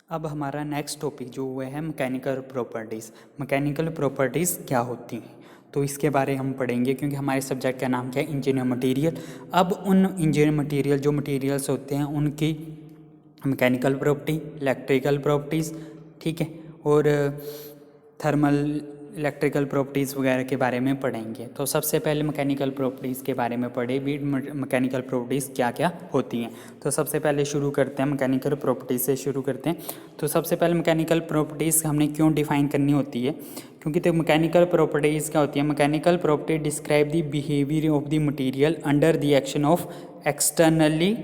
अब हमारा next topic जो हुआ है मैकेनिकल प्रॉपर्टीज़। मैकेनिकल प्रॉपर्टीज़ क्या होती हैं तो इसके बारे हम पढ़ेंगे, क्योंकि हमारे सब्जेक्ट का नाम क्या है, इंजीनियर मटेरियल। अब उन इंजीनियर मटेरियल जो मटेरियल्स होते हैं उनकी मैकेनिकल प्रॉपर्टी, इलेक्ट्रिकल प्रॉपर्टीज़, ठीक है, और थर्मल इलेक्ट्रिकल प्रॉपर्टीज़ वगैरह के बारे में पढ़ेंगे। तो सबसे पहले मैकेनिकल प्रॉपर्टीज़ के बारे में पढ़े भी, मैकेनिकल प्रॉपर्टीज़ क्या क्या होती हैं। तो सबसे पहले शुरू करते हैं, मैकेनिकल प्रॉपर्टीज़ से शुरू करते हैं। तो सबसे पहले मैकेनिकल प्रॉपर्टीज़ हमने क्यों डिफ़ाइन करनी होती है, क्योंकि तो मैकेनिकल प्रॉपर्टीज़ क्या होती है, mechanical property describe the behaviour of the material under the action of externally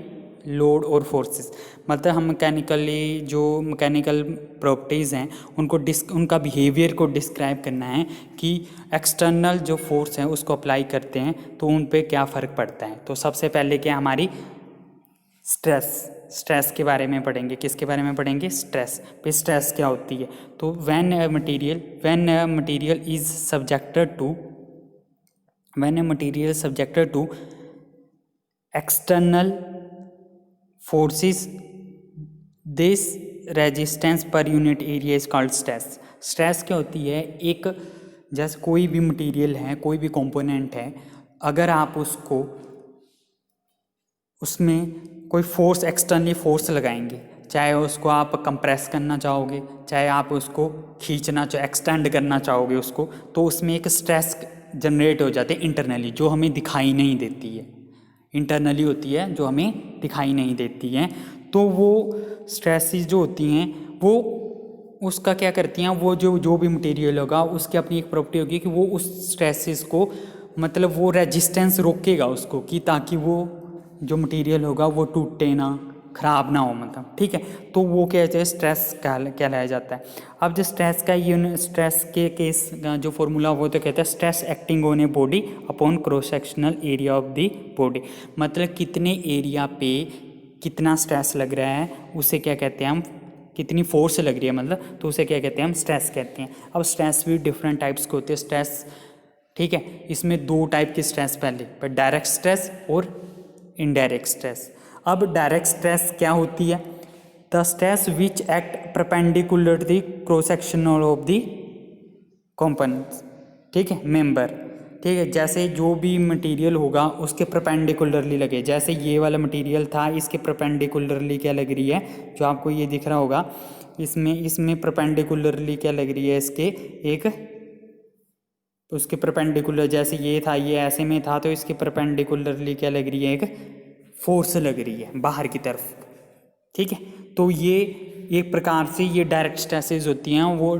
load और फोर्सेस। मतलब हम मैकेनिकली जो मैकेनिकल प्रॉपर्टीज़ हैं उनका बिहेवियर को डिस्क्राइब करना है कि एक्सटर्नल जो फोर्स है उसको अप्लाई करते हैं तो उन पे क्या फ़र्क पड़ता है। तो सबसे पहले क्या हमारी स्ट्रेस के बारे में पढ़ेंगे। किसके बारे में पढ़ेंगे, स्ट्रेस। फिर स्ट्रेस क्या होती है, तो when a material is subjected to external forces this resistance per unit area is called stress. Stress क्या होती है, एक जैसे कोई भी मटेरियल है, कोई भी कंपोनेंट है, अगर आप उसमें कोई फोर्स, एक्सटर्नली फोर्स लगाएंगे, चाहे उसको आप कंप्रेस करना चाहोगे, चाहे आप उसको खींचना एक्सटेंड करना चाहोगे उसको, तो उसमें एक स्ट्रेस जनरेट हो जाती है इंटरनली, जो हमें दिखाई नहीं देती है। इंटरनली होती है जो हमें दिखाई नहीं देती हैं। तो वो स्ट्रेसेस जो होती हैं वो उसका क्या करती हैं, वो जो भी मटेरियल होगा उसकी अपनी एक प्रॉपर्टी होगी कि वो उस स्ट्रेसेस को, मतलब वो रेजिस्टेंस रोकेगा उसको, कि ताकि वो जो मटेरियल होगा वो टूटे ना, ख़राब ना हो, मतलब ठीक है। तो वो क्या है, स्ट्रेस कहलाया जाता है। अब जो स्ट्रेस के केस का जो फॉर्मूला वो तो कहता है stress acting on a body upon cross sectional area of the body. मतलब कितने एरिया पे कितना स्ट्रेस लग रहा है उसे क्या कहते हैं हम, कितनी फोर्स लग रही है मतलब, तो उसे क्या कहते हैं हम, स्ट्रेस कहते हैं। अब स्ट्रेस भी डिफरेंट टाइप्स के होते हैं स्ट्रेस, ठीक है। इसमें दो टाइप की स्ट्रेस, पहले पर डायरेक्ट स्ट्रेस और इनडायरेक्ट स्ट्रेस। अब डायरेक्ट स्ट्रेस क्या होती है, the stress which act perpendicular the cross sectional of the components, ठीक है, मेंबर, ठीक है। जैसे जो भी मटेरियल होगा उसके परपेंडिकुलरली लगे, जैसे ये वाला मटेरियल था, इसके परपेंडिकुलरली क्या लग रही है, जो आपको ये दिख रहा होगा, इसमें परपेंडिकुलरली क्या लग रही है, इसके एक, तो उसके परपेंडिकुलर, जैसे ये था, ये ऐसे में था, तो इसके परपेंडिकुलरली क्या लग रही है, एक फोर्स लग रही है बाहर की तरफ, ठीक है। तो ये एक प्रकार से ये डायरेक्ट स्ट्रेसेस होती हैं, वो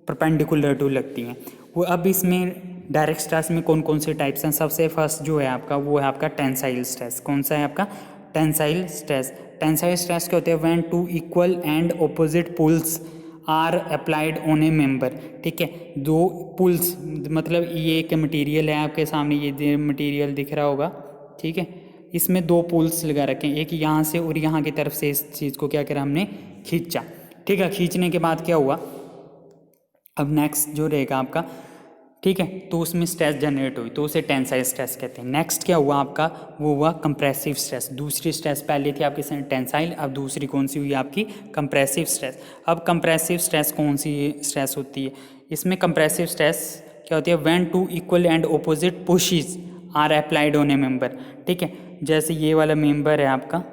परपेंडिकुलर टू लगती हैं वो। अब इसमें डायरेक्ट स्ट्रेस में कौन कौन से टाइप्स हैं, सबसे फर्स्ट जो है आपका वो है आपका टेंसाइल स्ट्रेस। कौन सा है आपका, टेंसाइल स्ट्रेस। टेंसाइल स्ट्रेस क्या होते हैं, when two equal and opposite pulls are applied on a member, ठीक है। दो पुल्स, मतलब ये एक मटेरियल है आपके सामने, ये मटेरियल दिख रहा होगा, ठीक है। इसमें दो पुल्स लगा रखे हैं, एक यहाँ से और यहाँ की तरफ से, इस चीज़ को क्या करा हमने, खींचा, ठीक है। खींचने के बाद क्या हुआ, अब नेक्स्ट जो रहेगा आपका, ठीक है, तो उसमें स्ट्रेस जनरेट हुई, तो उसे टेंसाइल स्ट्रेस कहते हैं। नेक्स्ट क्या हुआ आपका, वो हुआ कंप्रेसिव स्ट्रेस। दूसरी स्ट्रेस, पहले थी आपकी टेंसाइल, अब दूसरी कौन सी हुई आपकी, कंप्रेसिव स्ट्रेस। अब कंप्रेसिव स्ट्रेस कौन सी स्ट्रेस होती है, इसमें कंप्रेसिव स्ट्रेस क्या होती है, when two equal and opposite pushes are applied on a member, ठीक है। जैसे ये वाला मेंबर है आपका,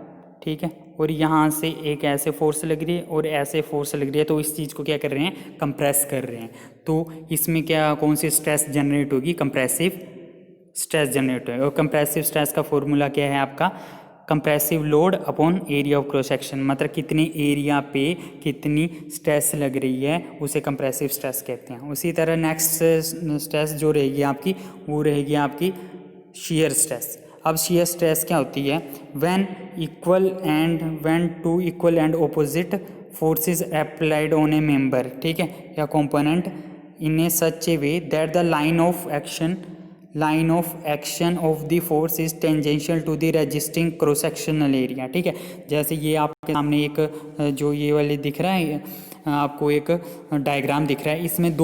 ठीक है, और यहाँ से एक ऐसे फोर्स लग रही है और ऐसे फोर्स लग रही है, तो इस चीज़ को क्या कर रहे हैं, कंप्रेस कर रहे हैं। तो इसमें क्या, कौन सी स्ट्रेस जनरेट होगी, कंप्रेसिव स्ट्रेस जनरेट होगी। और कंप्रेसिव स्ट्रेस का फॉर्मूला क्या है आपका, compressive load upon area of cross section. मतलब कितने एरिया पे कितनी स्ट्रेस लग रही है उसे कंप्रेसिव स्ट्रेस कहते हैं। उसी तरह नेक्स्ट स्ट्रेस जो रहेगी आपकी, वो रहेगी आपकी शियर स्ट्रेस। अब शियर स्ट्रेस क्या होती है, when two equal and opposite forces applied on a member, ठीक है, या component in a such a way that the line of action of the force is tangential to the resisting cross sectional area, ठीक है। जैसे ये आपके सामने एक जो ये वाले दिख रहा है, आपको एक डायग्राम दिख रहा है, इसमें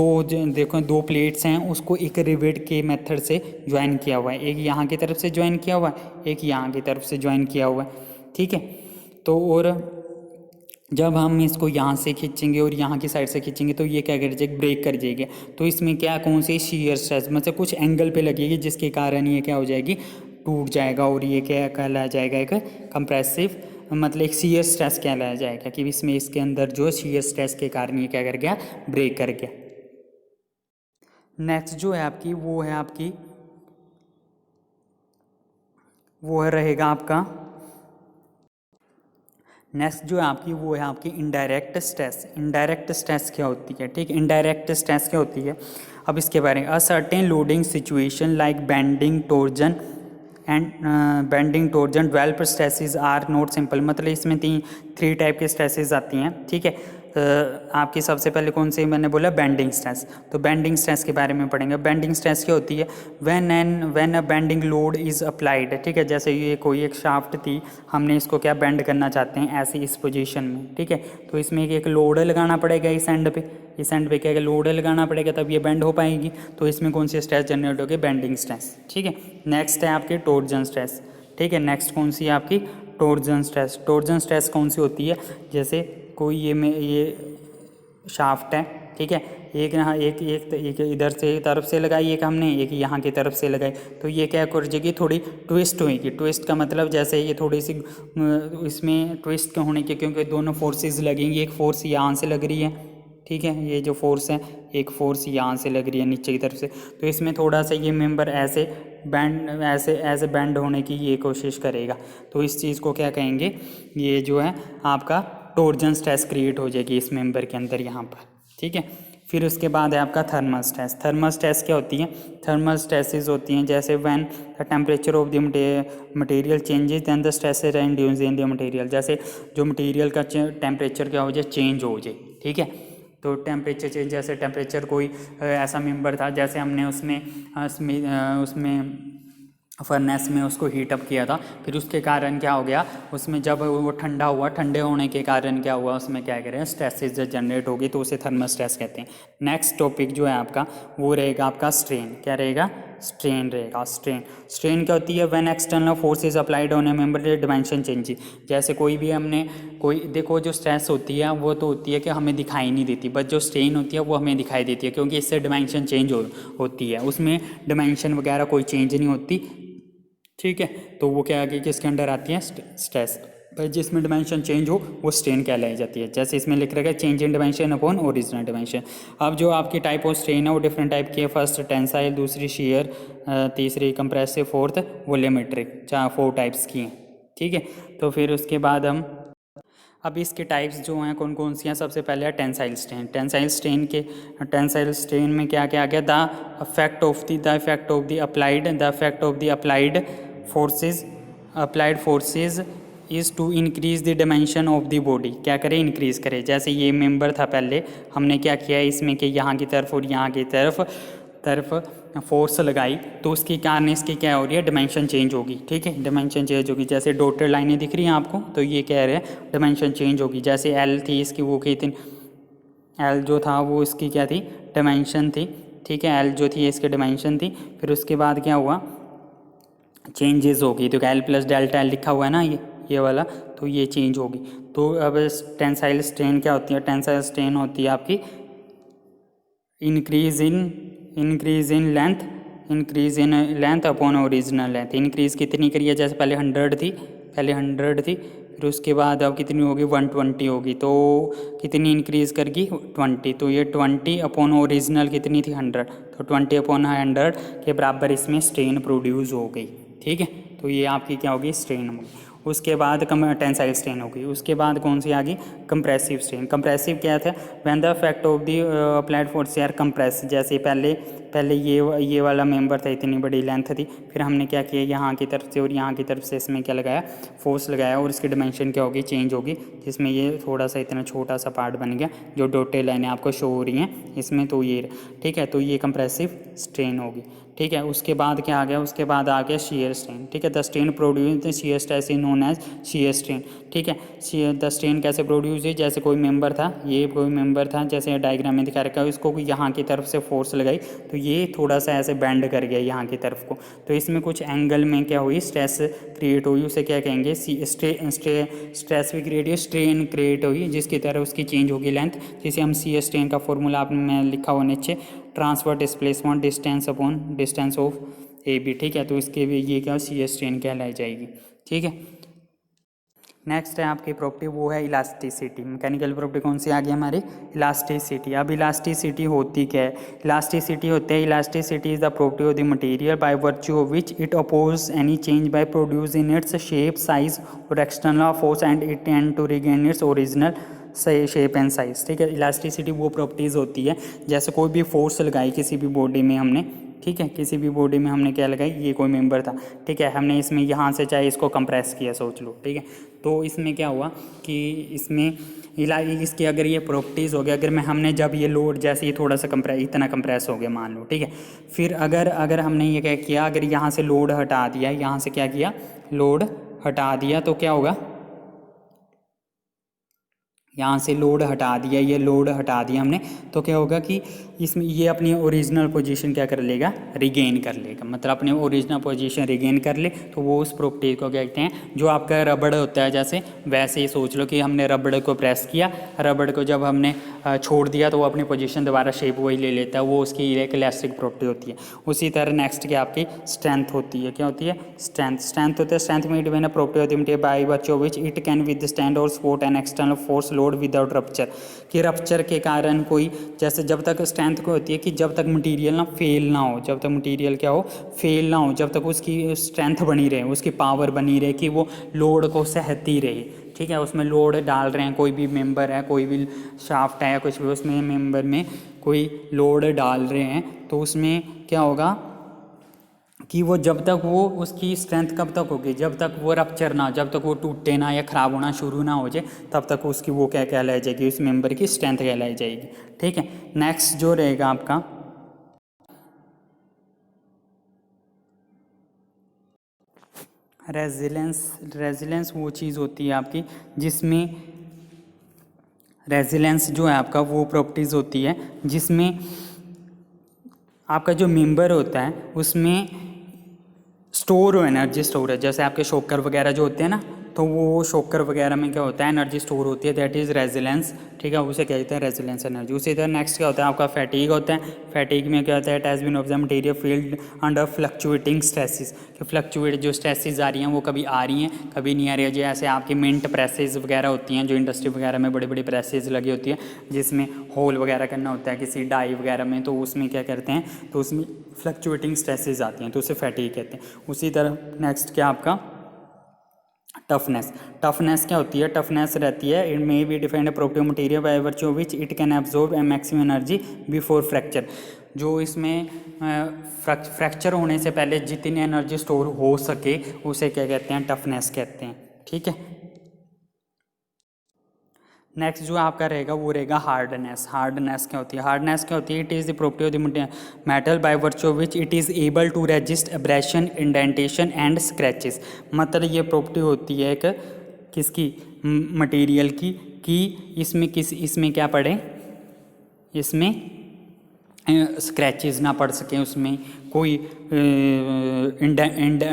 देखो दो प्लेट्स हैं, उसको एक रिवेट के मेथड से ज्वाइन किया हुआ है। एक यहाँ की तरफ से ज्वाइन किया हुआ है, एक यहाँ की तरफ से ज्वाइन किया हुआ है, ठीक है। तो और जब हम इसको यहाँ से खींचेंगे और यहाँ की साइड से खींचेंगे तो ये क्या कर जाएगा, ब्रेक कर जाएगी। तो इसमें क्या, कौन सी शीयर स्ट्रेस, मतलब कुछ एंगल पे लगेगी जिसके कारण ये क्या हो जाएगी, टूट जाएगा। और ये क्या कहलाया जाएगा, एक कंप्रेसिव, मतलब एक शीयर स्ट्रेस कहलाया जाएगा कि इसमें इसके अंदर जो शीयर स्ट्रेस के कारण ये क्या कर गया, ब्रेक कर गया। नेक्स्ट जो है आपकी वो रहेगा आपका, नेक्स्ट जो है आपकी वो है आपकी इनडायरेक्ट स्ट्रेस। इनडायरेक्ट स्ट्रेस क्या होती है, ठीक है, इनडायरेक्ट स्ट्रेस क्या होती है, अब इसके बारे में, a certain loading situation like bending, torsion and bending, torsion, develop stresses are not simple. मतलब इसमें 3 टाइप के स्ट्रेसेस आती हैं, ठीक है। आपकी सबसे पहले कौन सी मैंने बोला, बेंडिंग स्ट्रेस। तो बेंडिंग स्ट्रेस के बारे में पढ़ेंगे। बेंडिंग स्ट्रेस क्या होती है, when a bending load is applied, ठीक है। जैसे ये कोई एक शाफ्ट थी, हमने इसको क्या बेंड करना चाहते हैं ऐसे इस पोजीशन में, ठीक है। तो इसमें एक लोड लगाना पड़ेगा इस एंड पे क्या लोड लगाना पड़ेगा, तब ये बेंड हो पाएगी। तो इसमें कौन सी स्ट्रेस जनरेट होगी, बेंडिंग स्ट्रेस, ठीक है। नेक्स्ट है आपकी टोर्जन स्ट्रेस, ठीक है। नेक्स्ट कौन सी है आपकी, टोर्जन स्ट्रेस। टोर्जन स्ट्रेस कौन सी होती है, जैसे कोई ये शाफ्ट है, ठीक है, एक यहाँ एक इधर से तरफ से लगाई, एक हमने एक यहाँ की तरफ से लगाई, तो ये क्या कर जाएगी, थोड़ी ट्विस्ट होएगी। ट्विस्ट का मतलब जैसे ये थोड़ी सी इसमें ट्विस्ट होने के, क्योंकि दोनों फोर्सेस लगेंगी, एक फोर्स यहाँ से लग रही है, ठीक है, ये जो फोर्स है, एक फोर्स यहाँ से लग रही है नीचे की तरफ से, तो इसमें थोड़ा सा ये मेंबर ऐसे बैंड होने की ये कोशिश करेगा। तो इस चीज़ को क्या कहेंगे, ये जो है आपका टोर्जन स्ट्रेस क्रिएट हो जाएगी इस मेंबर के अंदर यहाँ पर, ठीक है। फिर उसके बाद है आपका थर्मल स्ट्रेस। थर्मल स्ट्रेस क्या होती है, थर्मल स्ट्रेसेस होती हैं जैसे when the temperature of the material changes then the stress are induced in the material. जैसे जो मटेरियल का टेम्परेचर क्या हो जाए, चेंज हो जाए, ठीक है। तो टेम्परेचर चेंज, जैसे टेम्परेचर कोई ऐसा मेंबर था, जैसे हमने उसमें फर्नेस में उसको हीटअप किया था, फिर उसके कारण क्या हो गया, उसमें जब वो ठंडा हुआ, ठंडे होने के कारण क्या हुआ, उसमें क्या करें, स्ट्रेसेस जनरेट होगी, तो उसे थर्मल स्ट्रेस कहते हैं। नेक्स्ट टॉपिक जो है आपका वो रहेगा आपका स्ट्रेन। क्या रहेगा, स्ट्रेन रहेगा। स्ट्रेन क्या होती है, when external forces applied on a member dimension change. जैसे कोई भी हमने देखो, जो स्ट्रेस होती है वो तो होती है कि हमें दिखाई नहीं देती, बट जो स्ट्रेन होती है वो हमें दिखाई देती है, क्योंकि इससे डायमेंशन चेंज होती है, उसमें डायमेंशन वगैरह कोई चेंज नहीं होती, ठीक है। तो वो क्या आगे किसके अंडर आती है, स्ट्रेस। पर जिसमें डायमेंशन चेंज हो वो स्ट्रेन कहलाई जाती है। जैसे इसमें लिख रखा है change in dimension upon original dimension. अब जो आपकी टाइप ऑफ स्ट्रेन है वो डिफरेंट टाइप की है। फर्स्ट टेंसाइल, दूसरी शेयर, तीसरी कंप्रेसिव, फोर्थ वॉल्यूमेट्रिक, 4 टाइप्स की हैं, ठीक है। तो फिर उसके बाद हम अब इसके टाइप्स जो हैं कौन कौन सी हैं, सबसे पहले है टेंसाइल स्ट्रेन। टेंसाइल स्ट्रेन में क्या क्या आ गया, the effect of the applied forces is to increase the dimension of the body. क्या करें, इंक्रीज करें। जैसे ये मेंबर था, पहले हमने क्या किया इसमें कि यहाँ की तरफ और यहाँ की तरफ फोर्स लगाई, तो उसके कारण इसकी क्या हो रही है, डायमेंशन चेंज होगी, ठीक है, डायमेंशन चेंज होगी। जैसे डॉटेड लाइनें दिख रही हैं आपको, तो ये कह रहे हैं डायमेंशन चेंज होगी। जैसे एल थी इसकी, वो कितनी, एल जो था वो इसकी क्या थी, डायमेंशन थी, ठीक है, एल जो थी इसकी डायमेंशन थी। फिर उसके बाद क्या हुआ, चेंजेस होगी, तो एल प्लस डेल्टा एल लिखा हुआ है ना ये वाला, तो ये चेंज होगी। तो अब टेंसाइल स्ट्रेन क्या होती है, टेंसाइल स्ट्रेन होती है आपकी increase in length upon original length. Increase कितनी करी है, जैसे पहले 100 थी, फिर उसके बाद अब कितनी होगी, 120 होगी, तो कितनी इंक्रीज करगी, 20। तो ये 20 अपॉन ओरिजिनल कितनी थी, 100, तो 20 अपॉन 100 के बराबर इसमें स्ट्रेन प्रोड्यूस हो गई, ठीक है। तो ये आपकी क्या होगी, स्ट्रेन होगी। उसके बाद टेंसाइल स्ट्रेन होगी। उसके बाद कौन सी आ गई, कंप्रेसिव स्ट्रेन। कंप्रेसिव क्या था, when the effect of the applied force are compress. जैसे पहले ये वाला मेंबर था, इतनी बड़ी लेंथ थी, फिर हमने क्या किया, यहाँ की तरफ से और यहाँ की तरफ से इसमें क्या लगाया, फोर्स लगाया, और इसकी डायमेंशन क्या होगी, चेंज होगी, जिसमें ये थोड़ा सा इतना छोटा सा पार्ट बन गया, जो डॉटेड लाइनें आपको शो हो रही हैं इसमें, तो ये ठीक है, तो ये कंप्रेसिव स्ट्रेन होगी। ठीक है। उसके बाद क्या आ गया, उसके बाद आ गया shear strain, ठीक है। द स्ट्रेन प्रोड्यूस द shear stress is known as shear strain, ठीक है। द स्ट्रेन कैसे प्रोड्यूस हुई, जैसे कोई मेंबर था, ये कोई मेंबर था, जैसे डायग्राम में दिखा रखा है, इसको यहाँ की तरफ से फोर्स लगाई तो ये थोड़ा सा ऐसे बेंड कर गया यहाँ की तरफ को, तो इसमें कुछ एंगल में क्या हुई, स्ट्रेस क्रिएट हुई, उसे क्या कहेंगे, स्ट्रेस भी क्रिएट हुई, स्ट्रेन क्रिएट हुई, जिसकी तरह उसकी चेंज होगी लेंथ, जिसे हम shear strain का फॉर्मूला आपने लिखा हुआ नीचे, transfer displacement distance upon distance of A B, ठीक है। तो इसके भी ये क्या shear strain कहलाई जाएगी, ठीक है। नेक्स्ट है आपकी प्रॉपर्टी, वो है इलास्टिसिटी। मैकेनिकल प्रॉपर्टी कौन सी आ गई हमारी, इलास्टिसिटी। अब इलास्टिसिटी होती क्या है, इलास्टिसिटी होते हैं, elasticity is the property of the material by virtue of which it oppose any change by produce in its shape size or external force and it tend to regain its original shape and size, ठीक है। Elasticity वो properties होती है, जैसे कोई भी force लगाई किसी भी बॉडी में हमने, ठीक है, किसी भी बॉडी में हमने क्या लगाई, ये कोई मेंबर था, ठीक है, हमने इसमें यहाँ से चाहे इसको कंप्रेस किया, सोच लो, ठीक है। तो इसमें क्या हुआ कि इसमें इसकी अगर ये प्रॉपर्टीज़ हो गया, अगर मैं हमने जब ये लोड जैसे ये थोड़ा सा इतना कंप्रेस हो गया मान लो, ठीक है, फिर अगर हमने ये क्या किया, अगर यहाँ से लोड हटा दिया, यहाँ से क्या किया, लोड हटा दिया, तो क्या होगा, यहाँ से लोड हटा दिया, ये लोड हटा दिया हमने, तो क्या होगा कि इसमें ये अपनी ओरिजिनल पोजीशन क्या कर लेगा, रिगेन कर लेगा, मतलब अपने ओरिजिनल पोजीशन रिगेन कर ले, तो वो उस प्रॉपर्टी को क्या कहते हैं, जो आपका रबड़ होता है, जैसे वैसे ही सोच लो कि हमने रबड़ को प्रेस किया, रबड़ को जब हमने छोड़ दिया तो वो अपनी पोजीशन दोबारा शेप वही ले लेता है, वो उसकी एक इलास्टिक प्रॉपर्टी होती है। उसी तरह नेक्स्ट क्या आपकी स्ट्रेंथ होती है, क्या होती है, स्ट्रेंथ होता है, स्ट्रेंथ में डिपेंड प्रॉपर्टी होती है by virtue of which it can withstand or support an external force load without rupture, कि रप्चर के कारण कोई, जैसे जब तक स्ट्रेंथ को होती है कि जब तक मटेरियल ना फेल ना हो, जब तक मटेरियल क्या हो, फेल ना हो, जब तक उसकी स्ट्रेंथ बनी रहे, उसकी पावर बनी रहे, कि वो लोड को सहती रहे, ठीक है। उसमें लोड डाल रहे हैं, कोई भी मेंबर है, कोई भी शाफ्ट है या कुछ भी, उसमें मेंबर में कोई लोड डाल रहे हैं, तो उसमें क्या होगा कि वो जब तक वो उसकी स्ट्रेंथ कब तक होगी, जब तक वो रप्चर ना, जब तक वो टूटे ना या ख़राब होना शुरू ना हो जाए, तब तक उसकी वो क्या कहलाई जाएगी, उस मेंबर की स्ट्रेंथ कहलाई जाएगी, ठीक है। नेक्स्ट जो रहेगा आपका रेजिलेंस वो चीज़ होती है आपकी जिसमें रेजिलेंस जो है आपका वो प्रॉपर्टीज़ होती है जिसमें आपका जो मेंबर होता है उसमें स्टोर हो एनर्जी स्टोर है, जैसे आपके शॉकर वगैरह जो होते हैं ना, तो वो शॉकर वगैरह में क्या होता है, एनर्जी स्टोर होती है, दैट इज़ रेजिलेंस, ठीक है, उसे कहते हैं रेजिलेंस एनर्जी। उसी तरह नेक्स्ट क्या होता है आपका फैटीग होता है, फैटीग में क्या होता है, it has been of the material field under fluctuating stresses, कि फ्लक्चुएट जो स्ट्रेसेस आ रही हैं वो कभी आ रही हैं कभी नहीं आ रही है, जैसे आपकी मिंट प्रेसेस वगैरह होती हैं, जो इंडस्ट्री वगैरह में बड़ी बड़ी प्रेसेस लगी होती है जिसमें होल वगैरह करना होता है किसी डाई वगैरह में, तो उसमें क्या करते हैं, तो उसमें फ्लक्चुएटिंग स्ट्रेसेस आती हैं, तो उसे फैटीग कहते हैं। उसी तरह नेक्स्ट क्या आपका टफनेस क्या होती है, टफनेस रहती है, it may be defined property material by virtue of which it can absorb A maximum energy before fracture, जो इसमें फ्रैक्चर होने से पहले जितनी एनर्जी स्टोर हो सके उसे क्या कहते हैं, टफनेस कहते हैं, ठीक है। नेक्स्ट जो आपका रहेगा वो रहेगा हार्डनेस। हार्डनेस क्या होती है, हार्डनेस क्या होती है, it is the property of the metal by virtue of which it is able to resist abrasion indentation and scratches, मतलब ये प्रॉपर्टी होती है एक किसकी, मटेरियल की, कि इसमें क्या पड़े, इसमें स्क्रैचेस ना पड़ सके, उसमें कोई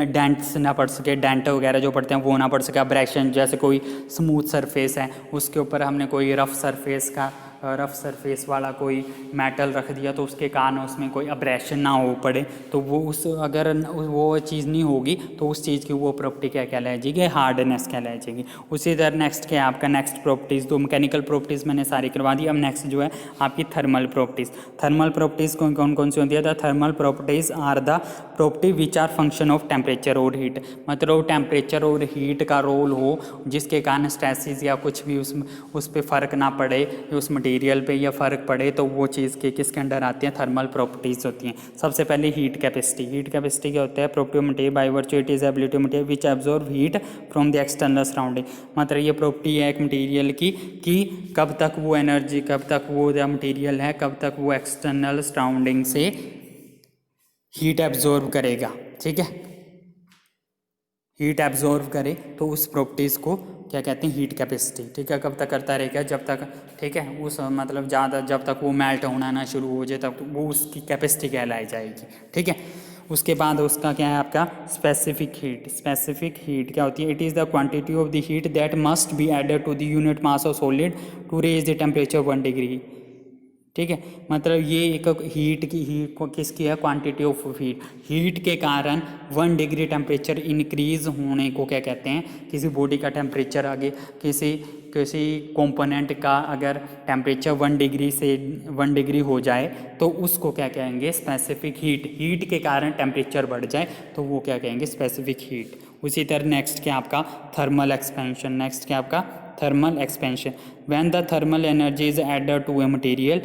डेंट्स ना पड़ सके, डेंट वगैरह जो पड़ते हैं वो ना पड़ सके, अब्रेशन, जैसे कोई स्मूथ सरफेस है उसके ऊपर हमने कोई रफ सरफेस वाला कोई मेटल रख दिया तो उसके कारण उसमें कोई अब्रेशन ना हो पड़े, तो वो अगर वो चीज़ नहीं होगी तो उस चीज़ की वो प्रॉपर्टी क्या कहलाई जाएगी, हार्डनेस कहलाई जाएगी। उसी तरह नेक्स्ट क्या है आपका, नेक्स्ट प्रॉपर्टीज़, तो मैकेनिकल प्रॉपर्टीज़ मैंने सारी करवा दी। अब नेक्स्ट जो है आपकी थर्मल प्रॉपर्टीज़। थर्मल प्रॉपर्टीज़ कौन सी होती है, the thermal properties are the property which are function of temperature और हीट, मतलब टेम्परेचर और हीट का रोल हो जिसके कारण स्ट्रेसेस या कुछ भी उस पर फ़र्क ना पड़े, उस मटेरियल पे या फ़र्क पड़े, तो वो चीज़ के किसके अंडर आती हैं, थर्मल प्रॉपर्टीज़ होती हैं। सबसे पहले हीट कैपेसिटी। हीट कैपेसिटी क्या होता है, property of material by virtue it is ability of material which absorb heat from the external surrounding, मतलब ये प्रॉपर्टी है एक मटेरियल की कि कब तक वो एनर्जी, कब तक वो मटेरियल है, कब तक वो एक्सटर्नल सराउंडिंग से हीट एब्जॉर्ब करेगा, ठीक है, हीट एब्जॉर्ब करे तो उस प्रॉपर्टीज़ को क्या कहते हैं, हीट कैपेसिटी, ठीक है। कब तक करता रहेगा, जब तक, ठीक है, उस मतलब ज़्यादा जब तक वो मेल्ट होना ना शुरू हो जाए तब तो वो उसकी कैपेसिटी कहलाई जाएगी, ठीक है। उसके बाद उसका क्या है आपका स्पेसिफिक हीट। स्पेसिफिक हीट क्या होती है, it is the quantity of the heat that must be added to the unit mass of solid to raise the temperature 1 degree, ठीक है। मतलब ये एक हीट को किसकी है, क्वांटिटी ऑफ हीट, हीट के कारण 1 डिग्री टेम्परेचर इंक्रीज होने को क्या कहते हैं, किसी बॉडी का टेम्परेचर आगे किसी किसी कंपोनेंट का अगर टेम्परेचर 1 डिग्री से 1 डिग्री हो जाए तो उसको क्या कहेंगे, स्पेसिफिक हीट। हीट के कारण टेम्परेचर बढ़ जाए तो वो क्या कहेंगे, स्पेसिफिक हीट। उसी तरह नेक्स्ट क्या आपका थर्मल एक्सपेंशन। नेक्स्ट क्या आपका thermal expansion. When the thermal energy is added to a material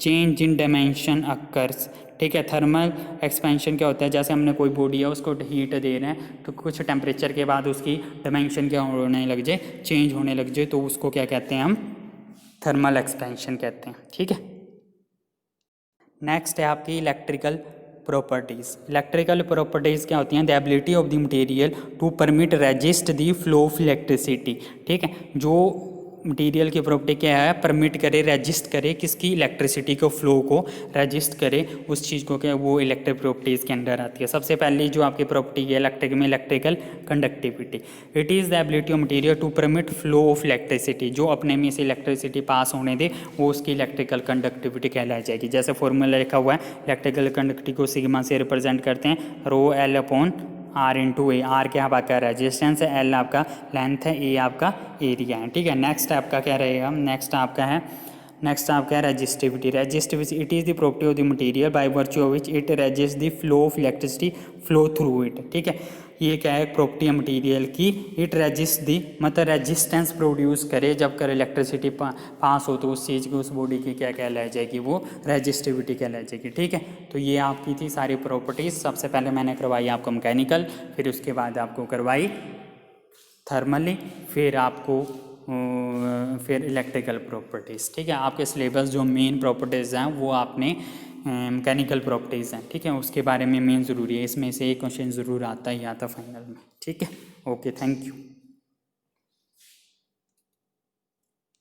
change in dimension occurs, ठीक है। थर्मल एक्सपेंशन क्या होता है, जैसे हमने कोई बॉडी है उसको हीट दे रहे हैं तो कुछ टेम्परेचर के बाद उसकी डायमेंशन क्या होने लग जाए, चेंज होने लग जाए, तो उसको क्या कहते हैं हम, थर्मल एक्सपेंशन कहते हैं, ठीक है। नेक्स्ट है आपकी इलेक्ट्रिकल प्रॉपर्टीज़। इलेक्ट्रिकल प्रॉपर्टीज़ क्या होती हैं, the ability of the material to permit resist the flow of electricity, ठीक है। जो मटेरियल की प्रॉपर्टी क्या है, परमिट करे, रेजिस्ट करे, किसकी, इलेक्ट्रिसिटी को, फ्लो को रेजिस्ट करे, उस चीज़ को क्या, वो इलेक्ट्रिक प्रॉपर्टीज़ के अंडर आती है। सबसे पहली जो आपकी प्रॉपर्टी है इलेक्ट्रिक में, electrical conductivity. It is the ability of material to permit flow of electricity, जो अपने में से इलेक्ट्रिसिटी पास होने दे वो उसकी इलेक्ट्रिकल कंडक्टिविटी कहलाई जाएगी। जैसे फॉर्मूला लिखा हुआ है, इलेक्ट्रिकल कंडक्टिविटी को सिग्मा से रिप्रेजेंट करते हैं, rho L upon R into A. R क्या आपका रेजिस्टेंस है, एल आपका लेंथ है, ए आपका एरिया है, ठीक है। नेक्स्ट आपका क्या रहेगा, नेक्स्ट आपका है resistivity. Resistivity it is the property of the material by virtue of which it resist the flow of electricity flow through it, ठीक है। ये क्या है, प्रॉपर्टी है मटेरियल की, इट रेजिस्ट दी, मतलब रेजिस्टेंस प्रोड्यूस करे, जब कर इलेक्ट्रिसिटी पास हो तो उस चीज़ की, उस बॉडी की क्या कहलाई जाएगी, वो रेजिस्टिविटी कहलाई जाएगी, ठीक है। तो ये आपकी थी सारी प्रॉपर्टीज़। सबसे पहले मैंने करवाई आपको मैकेनिकल, फिर उसके बाद आपको करवाई थर्मली, फिर आपको फिर इलेक्ट्रिकल प्रॉपर्टीज़, ठीक है। आपके सिलेबस जो मेन प्रॉपर्टीज़ हैं वो आपने मैकेनिकल प्रॉपर्टीज़ हैं, ठीक है, उसके बारे में मेन ज़रूरी है, इसमें से एक क्वेश्चन ज़रूर आता ही आता फाइनल में, ठीक है। Okay, thank you.